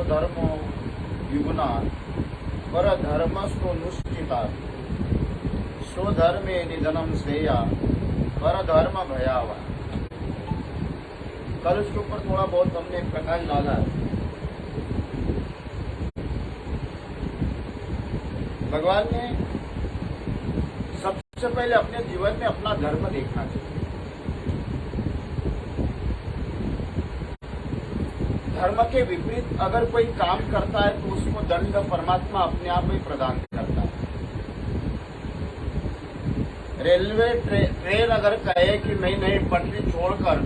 धर्मो युगुना पर धर्मस्तुनुष्ठिता स्वधर्मे निधनम श्रेया पर धर्म भयावा। कल उसके ऊपर थोड़ा बहुत हमने प्रकाश डाला है। भगवान ने सबसे पहले अपने जीवन में अपना धर्म देखना चाहिए। धर्म के विपरीत अगर कोई काम करता है तो उसको दंड परमात्मा अपने आप ही प्रदान करता है। रेलवे ट्रेन अगर कहे कि नहीं पटरी छोड़कर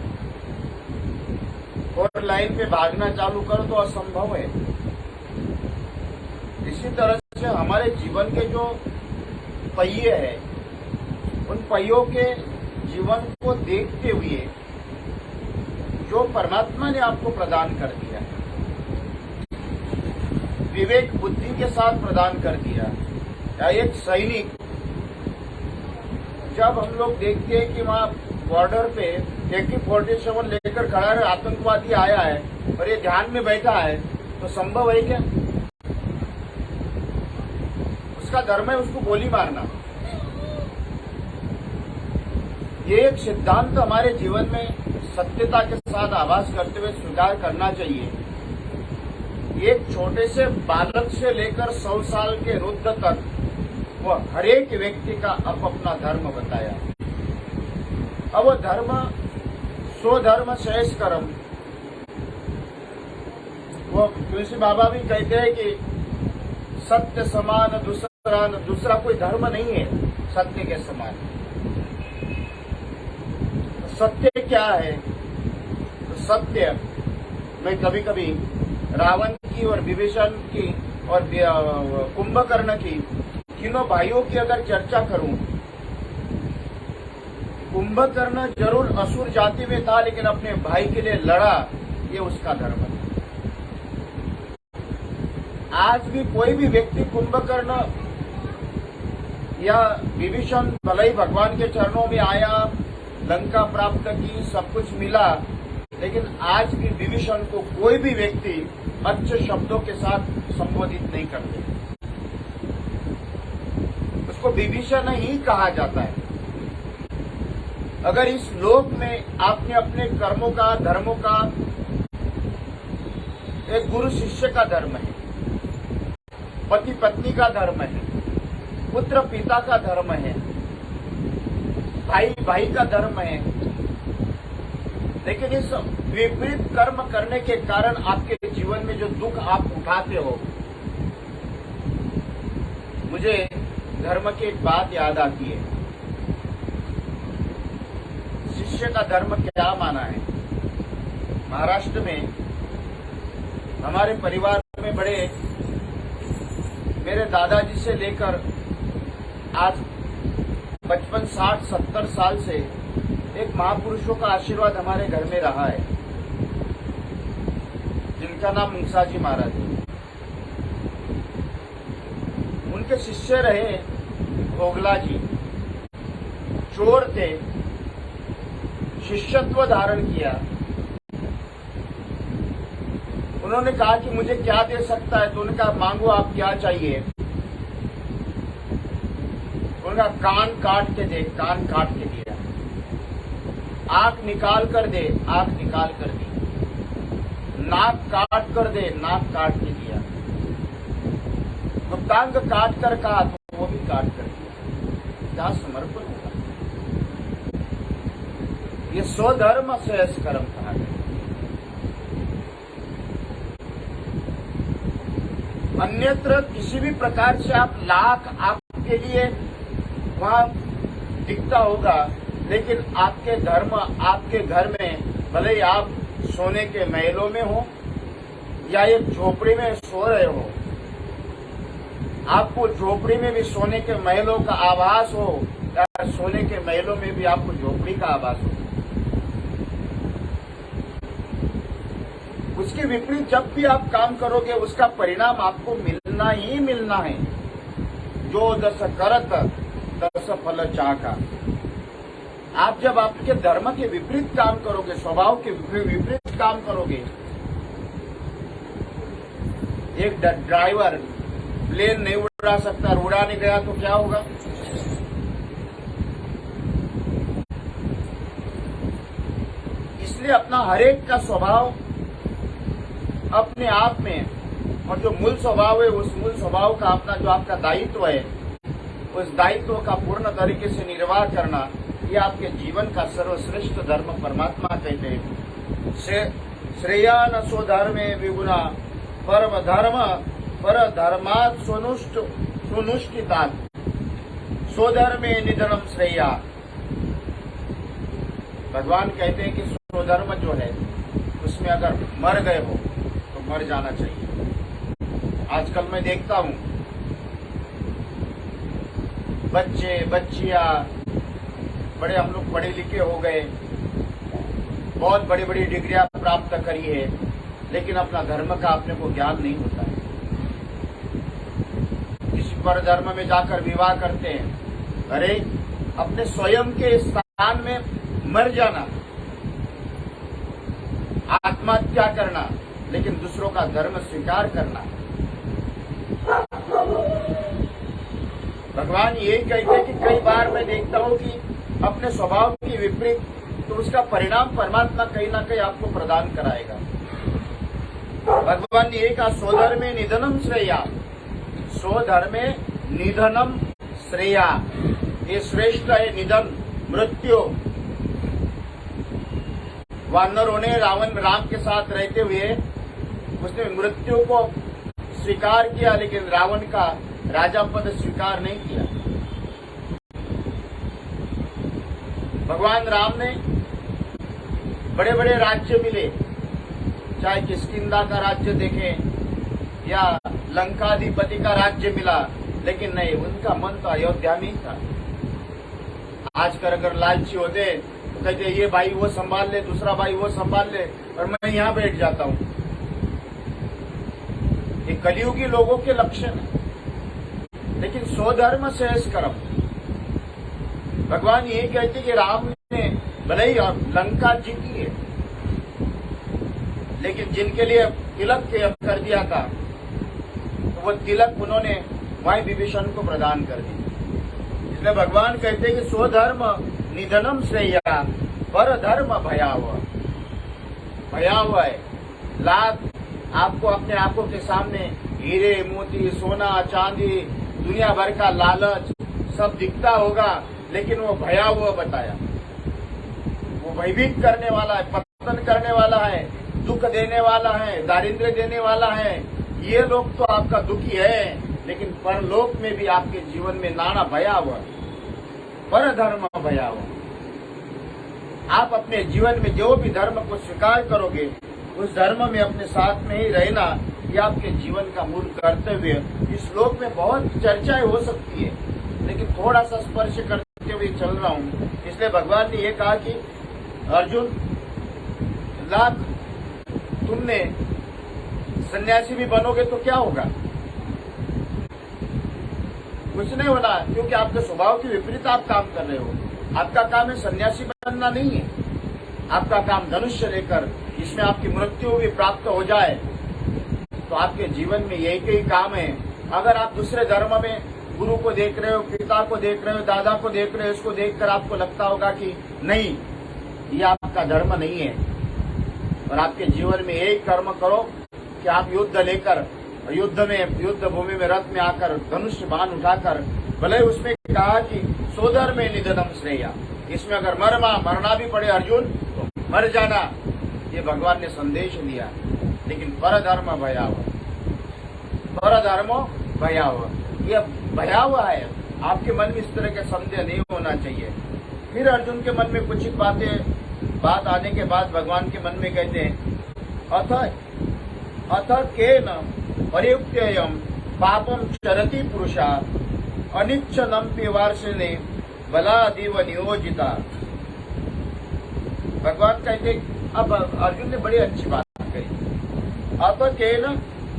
और लाइन पे भागना चालू करो तो असंभव है। इसी तरह से हमारे जीवन के जो पहिए हैं उन पहियों के जीवन को देखते हुए जो परमात्मा ने आपको प्रदान कर दिया है, विवेक बुद्धि के साथ प्रदान कर दिया। या एक सैनिक, जब हम लोग देखते हैं कि वहां बॉर्डर पे AK-47 लेकर खड़ा है, आतंकवादी आया है और ये ध्यान में बैठा है, तो संभव है क्या? उसका धर्म है उसको गोली मारना। ये एक सिद्धांत हमारे जीवन में सत्यता के साथ आभास करते हुए स्वीकार करना चाहिए। एक छोटे से बालक से लेकर 100 साल के वृद्ध तक वह हरेक व्यक्ति का अपना धर्म बताया। अब वह धर्म स्वधर्म शेष कर्म, वो तुलसी बाबा भी कहते हैं कि सत्य समान दूसरा कोई धर्म नहीं है सत्य के समान। सत्य क्या है? तो सत्य मैं कभी कभी रावण की और विभीषण की और कुंभकर्ण की, तीनों भाइयों की अगर चर्चा करूं, कुंभकर्ण जरूर असुर जाति में था लेकिन अपने भाई के लिए लड़ा, ये उसका धर्म है। आज भी कोई भी व्यक्ति कुंभकर्ण या विभीषण भले ही भगवान के चरणों में आया, लंका प्राप्त की, सब कुछ मिला, लेकिन आज भी विभीषण को कोई भी व्यक्ति अच्छे शब्दों के साथ संबोधित नहीं करते। उसको विभीषण ही कहा जाता है। अगर इस लोक में आपने अपने कर्मों का, धर्मों का, एक गुरु शिष्य का धर्म है, पति पत्नी का धर्म है, पुत्र पिता का धर्म है, भाई भाई का धर्म है, लेकिन इस विपरीत कर्म करने के कारण आपके जीवन में जो दुख आप उठाते हो, मुझे धर्म की एक बात याद आती है। शिष्य का धर्म क्या माना है? महाराष्ट्र में हमारे परिवार में बड़े, मेरे दादाजी से लेकर आज 55, 60, 70 साल से एक महापुरुषों का आशीर्वाद हमारे घर में रहा है, जिनका नाम मुंसाजी महाराज है। उनके शिष्य रहे भोगला जी, चोर थे, शिष्यत्व धारण किया। उन्होंने कहा कि मुझे क्या दे सकता है? तो उन्होंने कहा मांगो आप क्या चाहिए। उनका कान काट के दे, कान काट के दिया। आंख निकाल कर दे, आंख निकाल कर दी। नाक काट कर दे, नाक काट के दिया। गुप्तांग काट कर कहा तो वो भी काट कर दिया। क्या समर्पण होगा? ये स्वधर्म शेष कर्म कहा गया। अन्यत्र किसी भी प्रकार से आप लाख आपके लिए वहां दिखता होगा, लेकिन आपके धर्म, आपके घर में भले ही आप सोने के महलों में हो या एक झोपड़ी में सो रहे हो, आपको झोपड़ी में भी सोने के महलों का आभास हो या सोने के महलों में भी आपको झोपड़ी का आभास हो। उसके विपरीत जब भी आप काम करोगे उसका परिणाम आपको मिलना ही मिलना है। जो दस करत दस फल चाका। आप जब आपके धर्म के विपरीत काम करोगे, स्वभाव के विपरीत काम करोगे, एक ड्राइवर प्लेन नहीं उड़ा सकता, उड़ाने गया तो क्या होगा? इसलिए अपना हरेक का स्वभाव अपने आप में, और जो मूल स्वभाव है उस मूल स्वभाव का अपना जो आपका दायित्व है, उस दायित्व का पूर्ण तरीके से निर्वाह करना, ये आपके जीवन का सर्वश्रेष्ठ धर्म परमात्मा कहते हैं। श्रेयान स्वधर्मे विगुणा परम धर्म पर धर्मात् सुनुष्ठितात् स्वधर्मे निधनम श्रेया। भगवान कहते हैं कि स्वधर्म जो है उसमें अगर मर गए हो तो मर जाना चाहिए। आजकल मैं देखता हूं बच्चे बच्चियां बड़े, हम लोग पढ़े लिखे हो गए, बहुत बड़ी बड़ी डिग्रियां प्राप्त करी है, लेकिन अपना धर्म का अपने को ज्ञान नहीं होता है। किसी पर धर्म में जाकर विवाह करते हैं। अरे अपने स्वयं के स्थान में मर जाना, आत्महत्या करना, लेकिन दूसरों का धर्म स्वीकार करना। भगवान ये कहते हैं कि कई बार मैं देखता हूं कि अपने स्वभाव की विपरीत, तो उसका परिणाम परमात्मा कहीं ना कहीं आपको प्रदान कराएगा। भगवान ने ये कहा स्वधर्मे निधनम श्रेया, स्वधर्मे निधनम श्रेया, ये श्रेष्ठ है निधन, मृत्यु। वानरों ने राम के साथ रहते हुए उसने मृत्यु को स्वीकार किया, लेकिन रावण का राजा पद स्वीकार नहीं किया। भगवान राम ने बड़े बड़े राज्य मिले, चाहे किष्किंधा का राज्य देखें या लंकाधिपति का राज्य मिला, लेकिन नहीं, उनका मन तो अयोध्या में ही था। आजकल अगर लालची होते तो कहते ये भाई वो संभाल ले, दूसरा भाई वो संभाल ले, और मैं यहां बैठ जाता हूं। ये कलियुगी लोगों के लक्षण है। लेकिन स्वधर्म शेष कर्म, भगवान ये कहते कि राम ने भले ही लंका जीती है, लेकिन जिनके लिए तिलक कर दिया था, तो वो तिलक उन्होंने वहीं विभीषण को प्रदान कर दी। इसलिए भगवान कहते हैं कि स्वधर्म निधनम श्रेया पर धर्म भयावह। भयावह है, लाख आपको अपने आंखों के सामने हीरे मोती सोना चांदी दुनिया भर का लालच सब दिखता होगा, लेकिन वो भयावह बताया। वो भयभीत करने वाला है, पतन करने वाला है, दुख देने वाला है, दारिद्र्य देने वाला है। ये लोग तो आपका दुखी है, लेकिन परलोक में भी आपके जीवन में नाना भयावह, पर धर्म भयावह। आप अपने जीवन में जो भी धर्म को स्वीकार करोगे, उस धर्म में अपने साथ में ही रहना, ये आपके जीवन का मूल कर्तव्य। इस श्लोक में बहुत चर्चाएं हो सकती है, लेकिन थोड़ा सा स्पर्श करते हुए चल रहा हूं। इसलिए भगवान ने ये कहा कि अर्जुन, लाख तुमने सन्यासी भी बनोगे तो क्या होगा? कुछ नहीं होना, क्योंकि आपके स्वभाव के विपरीत आप काम कर रहे हो। आपका काम है सन्यासी बनना नहीं है, आपका काम धनुष्य लेकर, इसमें आपकी मृत्यु भी प्राप्त हो जाए, तो आपके जीवन में एक ही काम है। अगर आप दूसरे धर्म में गुरु को देख रहे हो, पिता को देख रहे हो, दादा को देख रहे हो, इसको देखकर आपको लगता होगा कि नहीं, ये आपका धर्म नहीं है, और आपके जीवन में यही कर्म करो कि आप युद्ध लेकर, युद्ध भूमि में रथ में आकर धनुष्य बाण उठाकर, भले उसमें कहा कि स्वधर्मे निधनम श्रेया, इसमें अगर मरना भी पड़े अर्जुन तो मर जाना, ये भगवान ने संदेश दिया। लेकिन परधर्म भयावह, परधर्मो भयावह, ये भयावह है। आपके मन में इस तरह के संदेह नहीं होना चाहिए। फिर अर्जुन के मन में कुछ बात आने के बाद भगवान के मन में कहते हैं अथ केन परियुक्तेयं पापम चरति पुरुषा अनिच्छनम्पि वार्षिणे बलादिव नियोजिता। भगवान कहते, अब अर्जुन ने बड़ी अच्छी बात कही। अथ केन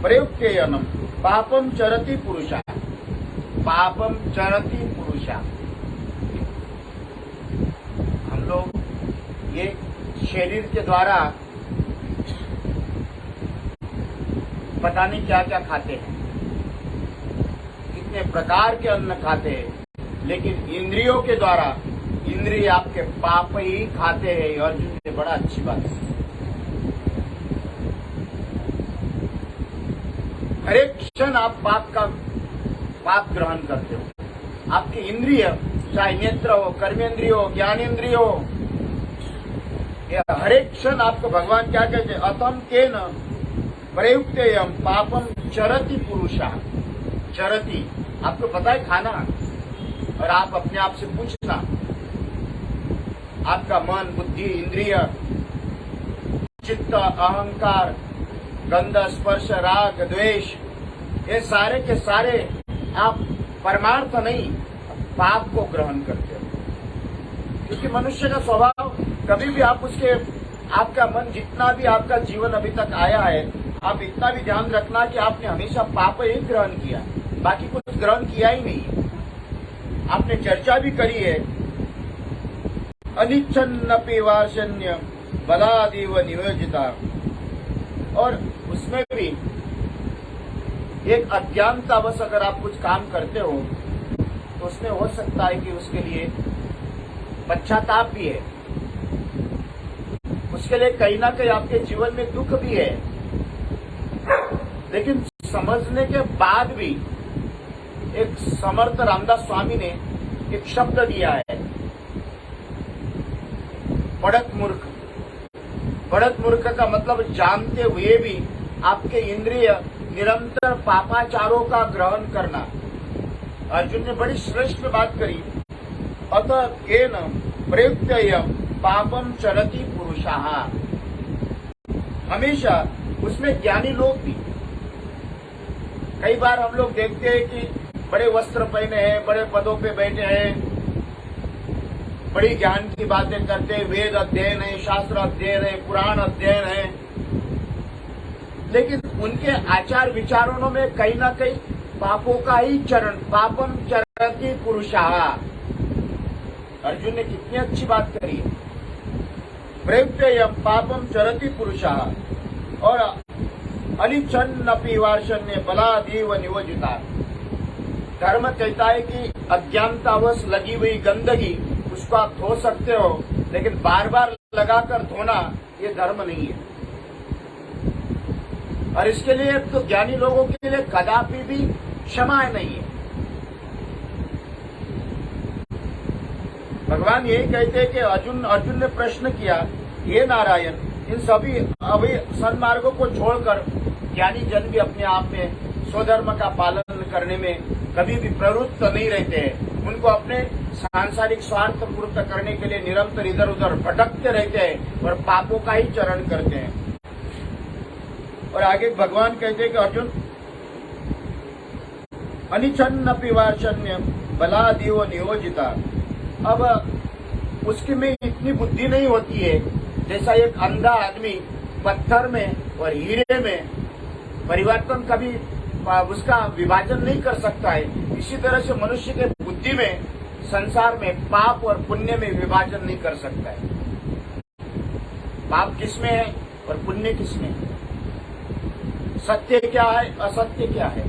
प्रयुक्तेयं पापम चरति पुरुषा, पापम चरति पुरुषा। हम लोग ये शरीर के द्वारा पता नहीं क्या क्या खाते हैं, कितने प्रकार के अन्न खाते हैं, लेकिन इंद्रियों के द्वारा इंद्रिय आपके पाप ही खाते हैं। अर्जुन ने बड़ा अच्छी बात है। हर एक क्षण आप पाप ग्रहण करते हो। आपके इंद्रिय, चाहे नेत्र हो, कर्मेंद्रिय हो, ज्ञानेन्द्रिय हो, हर एक क्षण आपको भगवान क्या कहते हैं? अतम के न प्रयुक्तेयम पापम चरति पुरुषा। चरति, आपको पता है खाना, और आप अपने आप से पूछना, आपका मन, बुद्धि, इंद्रिय, चित्त, अहंकार, गंध, स्पर्श, राग, द्वेष, ये सारे के सारे आप परमार्थ नहीं, पाप को ग्रहण करते हो। क्योंकि मनुष्य का स्वभाव कभी भी आपका मन, जितना भी आपका जीवन अभी तक आया है, आप इतना भी ध्यान रखना कि आपने हमेशा पाप ही ग्रहण किया, बाकी कुछ ग्रहण किया ही नहीं। आपने चर्चा भी करी है, अनिच्छन्नपि वार्षण्य बलादेव नियोजिता, और उसमें भी एक अज्ञानतावश अगर आप कुछ काम करते हो तो उसमें हो सकता है कि उसके लिए पश्चाताप भी है, उसके लिए कहीं ना कहीं आपके जीवन में दुख भी है, लेकिन समझने के बाद भी एक समर्थ रामदास स्वामी ने एक शब्द दिया है, बढ़त मूर्ख। बढ़त मूर्ख का मतलब जानते हुए भी आपके इंद्रिय निरंतर पापाचारों का ग्रहण करना। अर्जुन ने बड़ी श्रेष्ठ बात करी, अतः केन प्रयुक्तयम पापम चरति पुरुषाः। हमेशा उसमें ज्ञानी लोग भी, कई बार हम लोग देखते हैं कि बड़े वस्त्र पहने हैं, बड़े पदों पे बैठे हैं, बड़ी ज्ञान की बातें करते हैं, वेद अध्ययन है, शास्त्र अध्ययन है, पुराण अध्ययन है, लेकिन उनके आचार विचारों में कहीं ना कहीं पापों का ही चरण, पापम चरति पुरुषाः। अर्जुन ने कितनी अच्छी बात करी है, प्रयुक्तयम पापम चरति पुरुषाः, और अनिच्छन्नपि वार्षण्य बलादेव नियोजिता। धर्म कहता है कि अज्ञानतावश लगी हुई गंदगी उसको आप धो सकते हो, लेकिन बार बार लगाकर धोना ये धर्म नहीं है। और इसके लिए तो ज्ञानी लोगों के लिए कदापि भी क्षमा नहीं है। भगवान यही कहते हैं कि अर्जुन ने प्रश्न किया, हे नारायण, इन सभी अभी सन्मार्गों को छोड़कर ज्ञानी जन भी अपने आप में स्वधर्म का पालन करने में कभी भी प्रवृत्त नहीं रहते हैं। उनको अपने सांसारिक स्वार्थ पूर्त करने के लिए निरंतर इधर उधर भटकते रहते हैं और पापों का ही चरण करते हैं। और आगे भगवान कहते हैं कि अर्जुन, अनिच्छन्नपि वार्षण्य बलादेव नियोजिता। अब उसके में इतनी बुद्धि नहीं होती है जैसा एक अंधा आदमी पत्थर में और हीरे में परिवर्तन कभी उसका विभाजन नहीं कर सकता है, इसी तरह से मनुष्य के बुद्धि में संसार में पाप और पुण्य में विभाजन नहीं कर सकता है। पाप किसमें है और पुण्य किसमें है, सत्य क्या है, असत्य क्या है,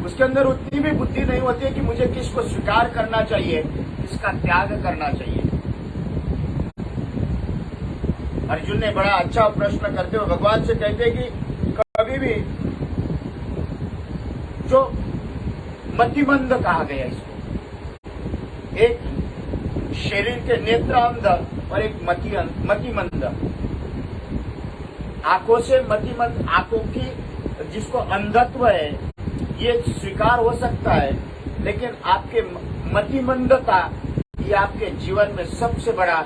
उसके अंदर उतनी भी बुद्धि नहीं होती है कि मुझे किसको स्वीकार करना चाहिए, किसका त्याग करना चाहिए। अर्जुन ने बड़ा अच्छा प्रश्न करते हुए भगवान से कहते हैं कि कभी भी जो मतिमंद कहा गया इसको, एक शरीर के नेत्र अंध और एक मतिमंद, आंखों से मतिमंद, आंखों की जिसको अंधत्व है ये स्वीकार हो सकता है, लेकिन आपके मतिमंदता ये आपके जीवन में सबसे बड़ा,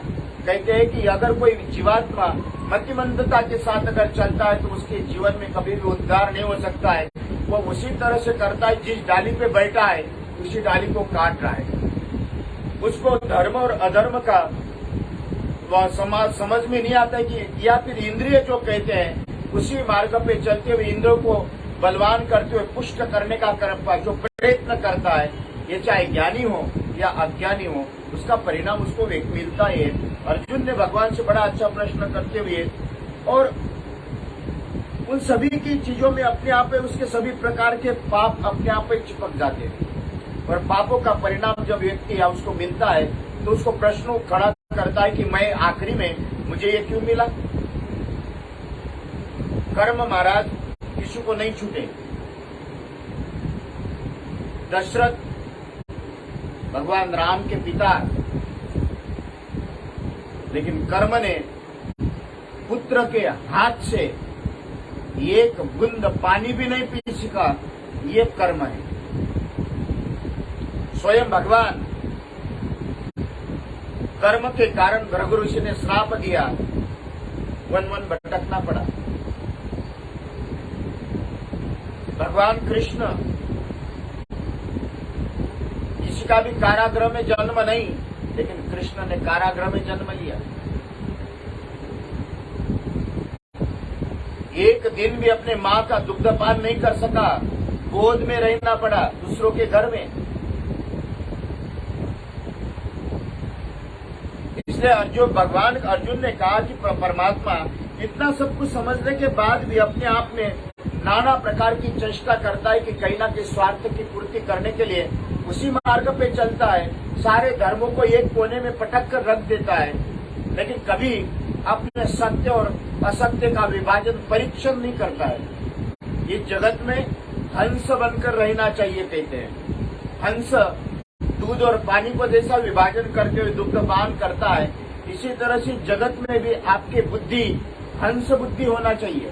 कहते हैं कि अगर कोई जीवात्मा मतिमंदता के साथ अगर चलता है तो उसके जीवन में कभी भी उद्धार नहीं हो सकता है। वो उसी तरह से करता है, जिस डाली पे बैठा है उसी डाली को काट रहा है। उसको धर्म और अधर्म का समझ में नहीं आता है कि, या फिर इंद्रिय जो कहते हैं उसी मार्ग पे चलते हुए इंद्रियों को बलवान करते हुए पुष्ट करने का जो प्रयत्न करता है, ये चाहे ज्ञानी हो या अज्ञानी हो, उसका परिणाम उसको मिलता है। अर्जुन ने भगवान से बड़ा अच्छा प्रश्न करते हुए और उन सभी की चीजों में अपने आप में उसके सभी प्रकार के पाप अपने आप में चिपक जाते हैं। और पापों का परिणाम जब व्यक्ति या उसको मिलता है तो उसको प्रश्न खड़ा करता है कि मैं आखिरी में मुझे ये क्यों मिला। कर्म महाराज किसी को नहीं छूटे। दशरथ भगवान राम के पिता, लेकिन कर्म ने पुत्र के हाथ से एक बूंद पानी भी नहीं पी सका, ये कर्म है। स्वयं भगवान कर्म के कारण भृगु ऋषि ने श्राप दिया, वन वन भटकना पड़ा। भगवान कृष्ण किसी का भी कारागृह में जन्म नहीं, लेकिन कृष्ण ने कारागृह में जन्म लिया। एक दिन भी अपने मां का दुग्धपान नहीं कर सका, गोद में रहना पड़ा दूसरों के घर में। इसलिए भगवान अर्जुन ने कहा कि परमात्मा इतना सब कुछ समझने के बाद भी अपने आप में नाना प्रकार की चेष्टा करता है कि कहीं ना कहीं स्वार्थ की पूर्ति करने के लिए उसी मार्ग पे चलता है, सारे धर्मों को एक कोने में पटक कर रख देता है, लेकिन कभी अपने सत्य और असत्य का विभाजन परीक्षण नहीं करता है। ये जगत में हंस बनकर रहना चाहिए कहते हैं। हंस दूध और पानी को जैसा विभाजन करते हुए दुग्धपान करता है, इसी तरह से जगत में भी आपकी बुद्धि हंस बुद्धि होना चाहिए।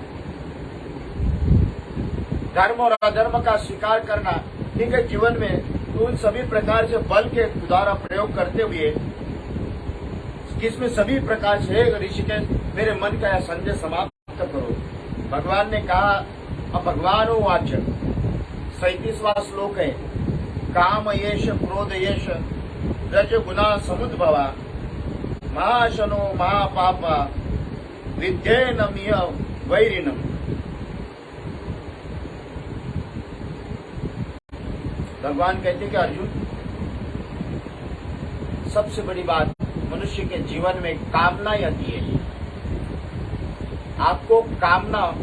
धर्म और अधर्म का स्वीकार करना ठीक है जीवन में, तो उन सभी प्रकार से बल के द्वारा प्रयोग करते हुए जिसमें सभी प्रकार से ऋषिकेश मेरे मन का यह संदेश समाप्त करो। भगवान ने कहा, अब भगवान वाच 37वां श्लोक है, काम येष क्रोध येष रज गुना समुद्भवा महाशनो महापापा विद्येनमिह वैरिणम। भगवान कहते कि अर्जुन, सबसे बड़ी बात मनुष्य के जीवन में कामना आती है। आपको कामना,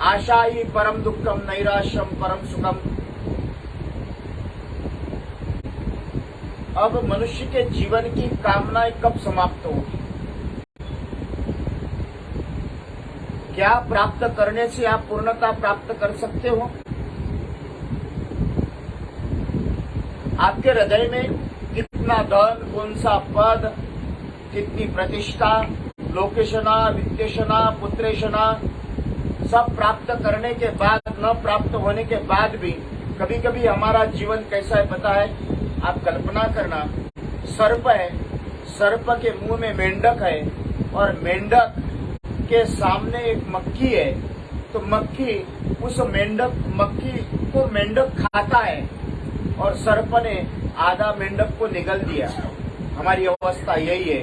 आशा ही परम दुखम नैराश्यम परम सुखम। अब मनुष्य के जीवन की कामनाएं कब समाप्त होगी? क्या प्राप्त करने से आप पूर्णता प्राप्त कर सकते हो? आपके हृदय में कितना धन, कौन सा पद, कितनी प्रतिष्ठा, लोकेशना, वित्तेशना, पुत्रेशना, सब प्राप्त करने के बाद, न प्राप्त होने के बाद भी कभी कभी हमारा जीवन कैसा है पता है? आप कल्पना करना, सर्प है, सर्प के मुंह में मेंढक है और मेंढक के सामने एक मक्खी है, तो मक्खी उस मक्खी को मेंढक खाता है और सर्प ने आधा मेंढक को निगल दिया। हमारी अवस्था यही है।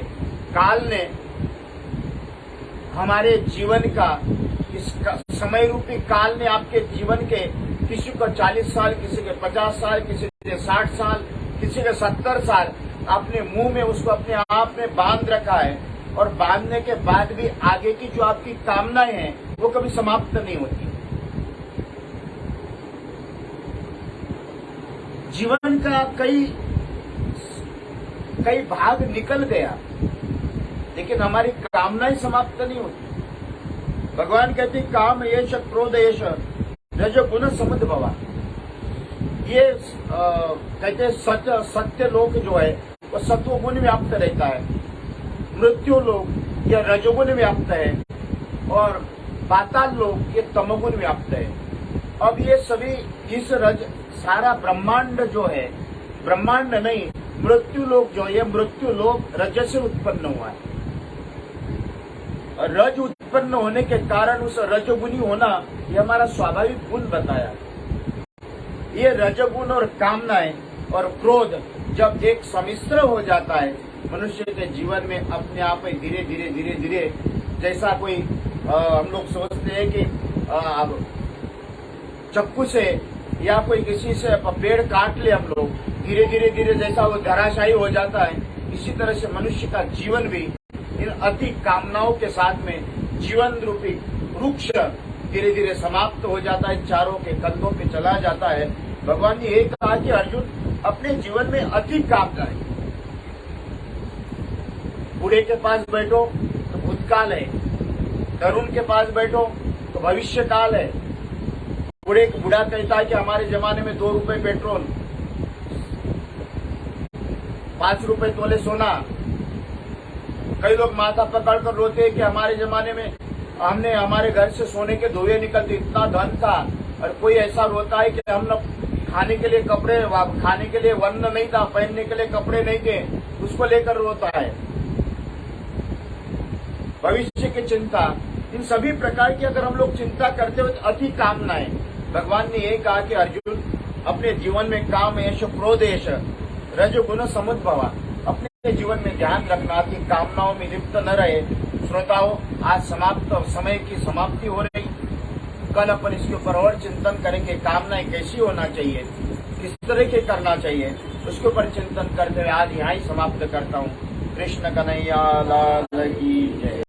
काल ने हमारे जीवन का, इस समय रूपी काल ने आपके जीवन के, किसी को 40 साल, किसी के 50 साल, किसी के 60 साल, किसी के 70 साल अपने मुंह में उसको अपने आप में बांध रखा है, और बांधने के बाद भी आगे की जो आपकी कामनाएं हैं वो कभी समाप्त नहीं होती। जीवन का कई भाग निकल गया, लेकिन हमारी कामनाएं समाप्त नहीं होती। भगवान कहते काम येष क्रोध येष रजो गुण समुद्भवा। ये कहते सत्य लोक जो है वो सत्वगुण व्याप्त रहता है, मृत्यु लोक ये रजोगुण व्याप्त है, और पाताल लोक ये तमोगुण व्याप्त है। अब ये सभी इस सारा ब्रह्मांड जो है, ब्रह्मांड नहीं, मृत्यु लोक जो है, मृत्यु लोक रज से उत्पन्न हुआ है। और रज उत्पन्न होने के कारण उस रजोगुणी होना ये हमारा स्वाभाविक गुण बताया। ये रजोगुण और कामनाएं और क्रोध जब एक सम्मिश्र हो जाता है मनुष्य के जीवन में, अपने आप ही धीरे धीरे धीरे धीरे, जैसा कोई हम लोग सोचते हैं कि चक्कू से या कोई किसी से पेड़ काट ले हम लोग, धीरे धीरे धीरे जैसा वो धराशायी हो जाता है, इसी तरह से मनुष्य का जीवन भी इन अति कामनाओं के साथ में जीवन रूपी वृक्ष धीरे धीरे समाप्त हो जाता है, चारों के कंधों पे चला जाता है। भगवान ने ये कहा कि अर्जुन अपने जीवन में अधिक काम करें। बूढ़े के पास बैठो तो भूतकाल है, तरुण के पास बैठो तो भविष्य काल है। बूढ़ा कहता है कि हमारे जमाने में 2 रुपए पेट्रोल, 5 रुपए तोले सोना। कई लोग माथा पकड़कर रोते हैं कि हमारे जमाने में हमने हमारे घर से सोने के धुएं निकलते, इतना धन था। और कोई ऐसा रोता है कि हम लोग खाने के लिए कपड़े, खाने के लिए वर्ण नहीं था, पहनने के लिए कपड़े नहीं थे, उसको लेकर रोता है। भविष्य की चिंता, इन सभी प्रकार की अगर हम लोग चिंता करते हो तो अति कामनाएं। भगवान ने ये कहा कि अर्जुन अपने जीवन में काम ऐश क्रोधेश रजोगुण समुद्भव, अपने जीवन में ध्यान रखना कि कामनाओं में लिप्त न रहे। श्रोताओं, आज समय की समाप्ति हो रही, कल अपन इसके ऊपर और चिंतन करेंगे। कामनाएं कैसी होना चाहिए, किस तरह के करना चाहिए, उसके ऊपर चिंतन करते हुए आज यहाँ ही समाप्त करता हूँ। कृष्ण कन्हैया लाल की जय।